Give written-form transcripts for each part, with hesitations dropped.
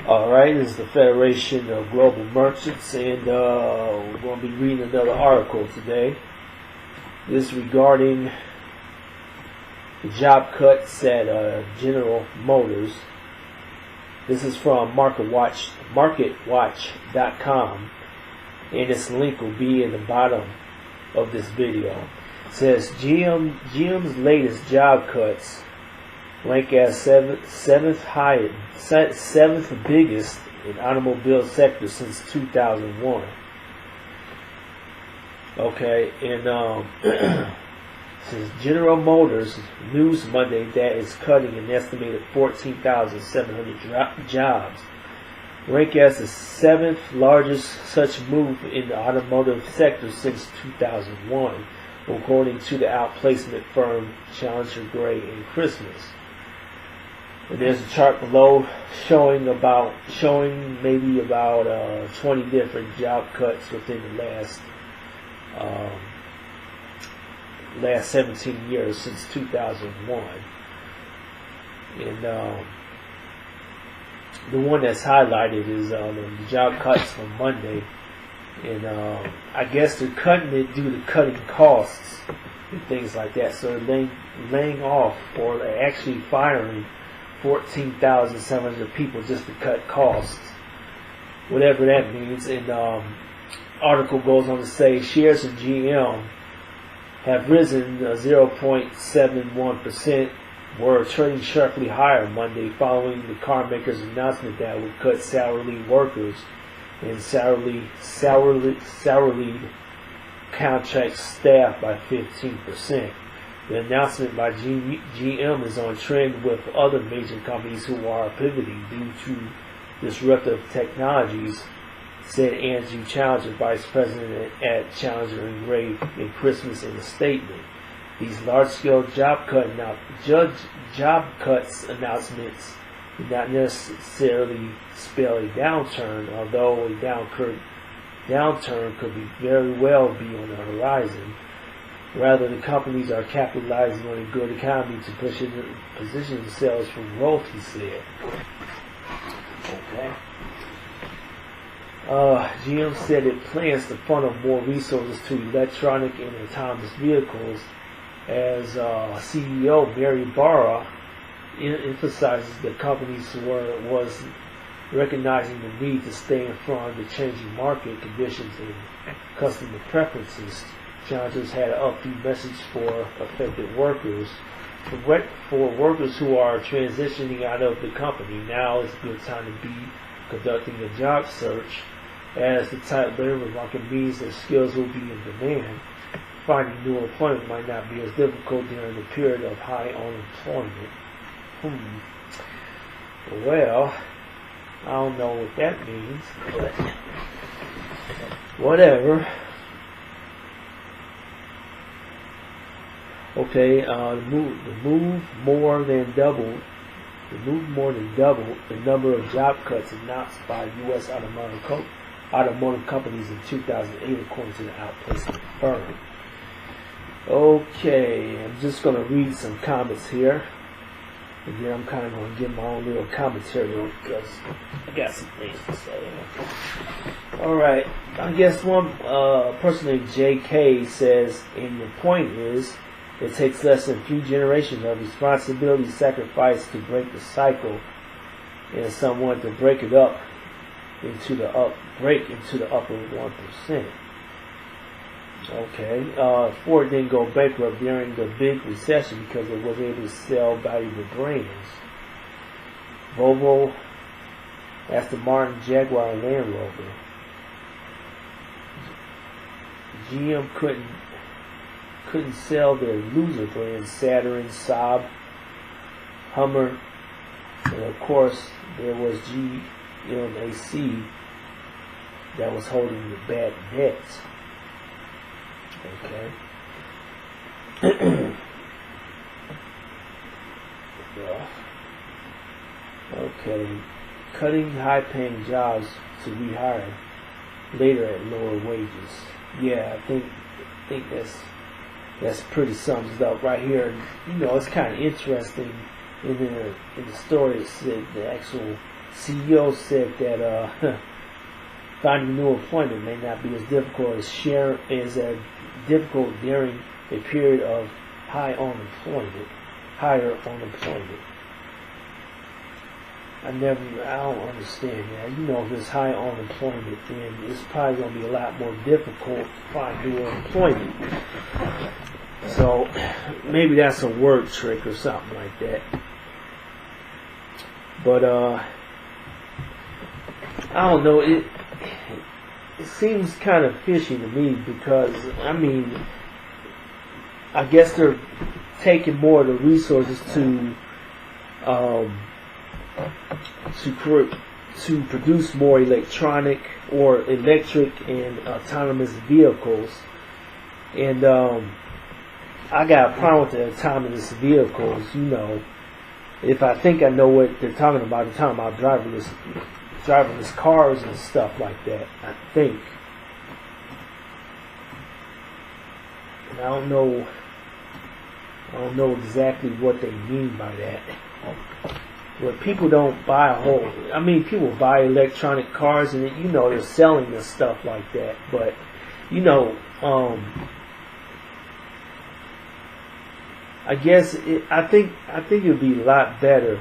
Alright, this is the Federation of Global Merchants, and we're going to be reading another article today. This is regarding the job cuts at General Motors. This is from MarketWatch.com, and this link will be in the bottom of this video. It says GM's latest job cuts rank as seventh biggest in automobile sector since 2001. Okay, and since General Motors news Monday that is cutting an estimated 14,700 jobs, rank as the seventh largest such move in the automotive sector since 2001, according to the outplacement firm Challenger Gray and Christmas. And there's a chart below showing maybe about 20 different job cuts within the last 17 years since 2001. And the one that's highlighted is the job cuts from Monday. And I guess they're cutting it due to cutting costs and things like that. So they're laying off, or they're actually firing 14,700 people just to cut costs, whatever that means. And article goes on to say shares in GM have risen 0.71%, were trading sharply higher Monday following the car maker's announcement that it would cut salaried workers and salaried contract staff by 15%. The announcement by GM is on trend with other major companies who are pivoting due to disruptive technologies, said Andrew Challenger, vice president at Challenger and Gray in Christmas, in a statement. These large-scale job cuts announcements do not necessarily spell a downturn, although a downturn could very well be on the horizon. Rather, the companies are capitalizing on a good economy to position themselves for growth, he said. Okay. GM said it plans to funnel more resources to electronic and autonomous vehicles, as CEO Mary Barra emphasizes that companies was recognizing the need to stay in front of the changing market conditions and customer preferences. Challenger's had an upbeat message for affected workers. For workers who are transitioning out of the company, now is a good time to be conducting a job search, as the tight labor market means that skills will be in demand. Finding new employment might not be as difficult during the period of high unemployment. Well, I don't know what that means, but whatever. Okay, the move more than doubled the number of job cuts announced by U.S. automotive companies in 2008, according to the outplacement firm. Okay, I'm just going to read some comments here. And then I'm kind of going to give my own little commentary because I got some things to say. Alright, I guess one person named J.K. says, and your point is, it takes less than a few generations of responsibility sacrifice to break the cycle, and someone to break into the upper 1%. Okay, Ford didn't go bankrupt during the big recession because it was able to sell valuable brands. Volvo, Aston Martin, Jaguar, and Land Rover. GM couldn't sell their loser brands, Saturn, Saab, Hummer, and of course there was GMAC that was holding the bad debts. Okay. Okay. Cutting high-paying jobs to rehire later at lower wages. Yeah, I think that's pretty sums it up right here. You know, it's kind of interesting in the story. It said the actual CEO said that finding new employment may not be as difficult difficult during a period of higher unemployment. I don't understand that. You know, if there's high unemployment, then it's probably going to be a lot more difficult to find new employment. So maybe that's a word trick or something like that. But I don't know. It seems kind of fishy to me because I guess they're taking more of the resources to produce more electric and autonomous vehicles. And I got a problem with the autonomous vehicles. You know, if I think I know what they're talking about driverless cars and stuff like that. I think. And I don't know exactly what they mean by that. But people don't buy people buy electronic cars and you know they're selling this stuff like that. But you know, I think it would be a lot better.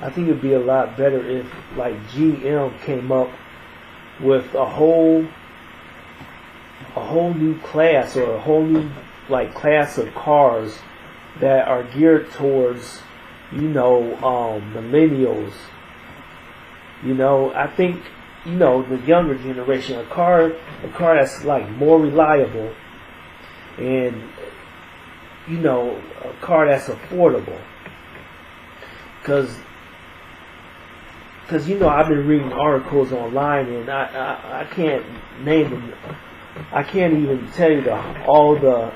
I think it would be a lot better if like GM came up with a whole new class or a whole new like class of cars that are geared towards, you know, millennials. You know, I think, you know, the younger generation, a car that's like more reliable and, you know, a car that's affordable. Cause you know, I've been reading articles online and I can't name them. I can't even tell you all the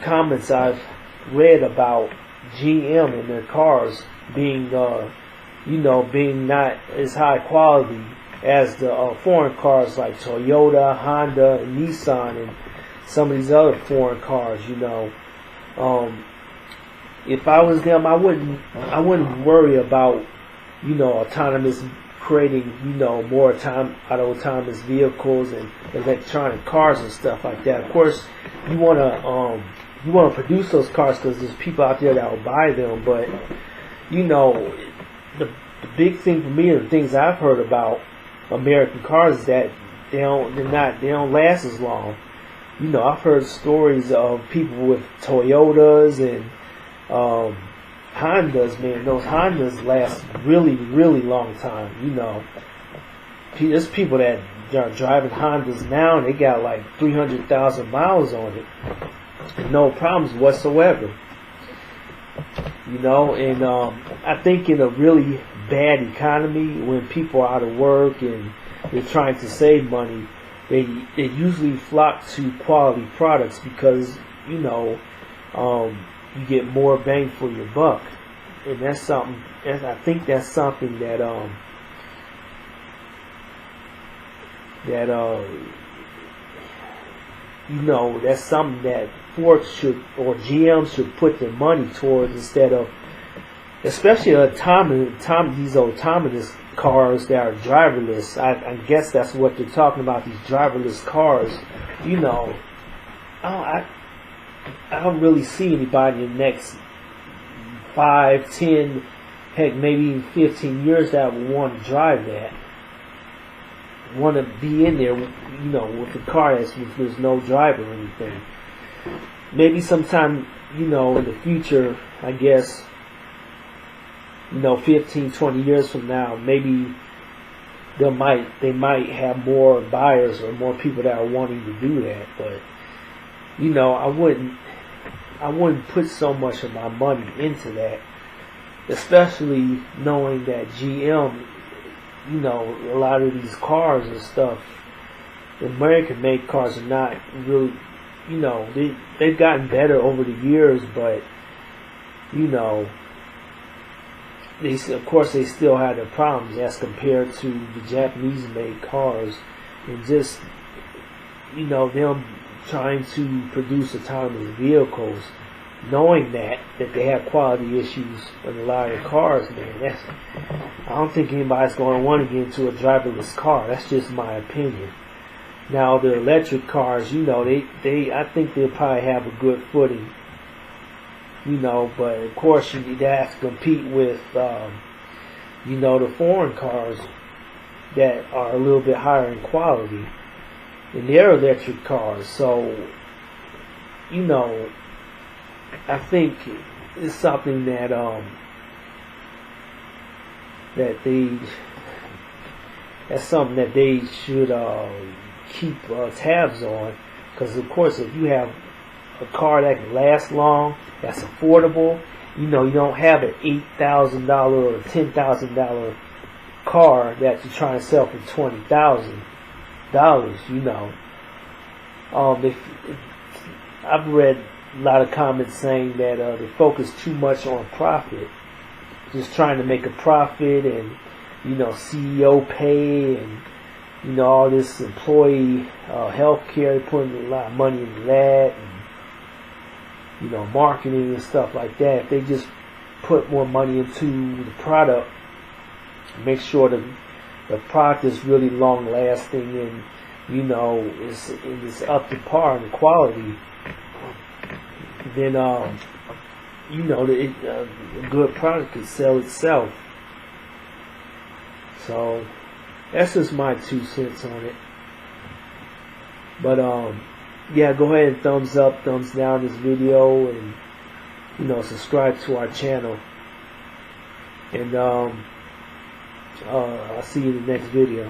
comments I've read about GM and their cars being, you know, being not as high quality as the foreign cars like Toyota, Honda, and Nissan, and some of these other foreign cars. You know, if I was them, I wouldn't worry about, you know, creating, you know, more autonomous vehicles and electronic cars and stuff like that. Of course, you want to produce those cars because there's people out there that will buy them. But you know, the big thing for me, and the things I've heard about American cars, is that they don't last as long. You know, I've heard stories of people with Toyotas and Hondas, man. Those Hondas last really, really long time. You know, there's people that are driving Hondas now and they got like 300,000 miles on it. No problems whatsoever. You know, and I think in a really bad economy, when people are out of work and they're trying to save money, they usually flock to quality products because, you know, you get more bang for your buck. And that's something, and I think that's something that you know, that's something that Ford should, or GM should put their money towards, instead of, especially these autonomous cars that are driverless. I guess that's what they're talking about, these driverless cars. You know, I don't really see anybody in the next 5, 10, heck, maybe even 15 years that would want to drive that. Want to be in there, you know, with the car there's no driver or anything. Maybe sometime, you know, in the future, I guess, you know, 15, 20 years from now, maybe they might have more buyers or more people that are wanting to do that. But, you know, I wouldn't put so much of my money into that, especially knowing that GM, you know, a lot of these cars and stuff, the American-made cars are not really, you know, they've gotten better over the years, but, you know, of course they still have their problems as compared to the Japanese-made cars, and just, you know, them trying to produce autonomous vehicles, knowing that they have quality issues with a lot of the cars, man, I don't think anybody's going to want to get into a driverless car. That's just my opinion. Now the electric cars, I think they'll probably have a good footing, but of course you have to compete with, the foreign cars that are a little bit higher in quality, and they're electric cars. So, I think it's something that that's something that they should keep tabs on, because of course if you have a car that can last long, that's affordable, you don't have an $8,000 or $10,000 car that you're trying to sell for $20,000. I've read a lot of comments saying that they focus too much on profit, just trying to make a profit, and CEO pay, and all this employee health care, putting a lot of money into that, and marketing and stuff like that. If they just put more money into the product, make sure the product is really long lasting, and it's up to par in the quality, then a good product can sell itself. So that's just my 2 cents on it. But yeah, go ahead and thumbs up, thumbs down this video, and subscribe to our channel. And I'll see you in the next video.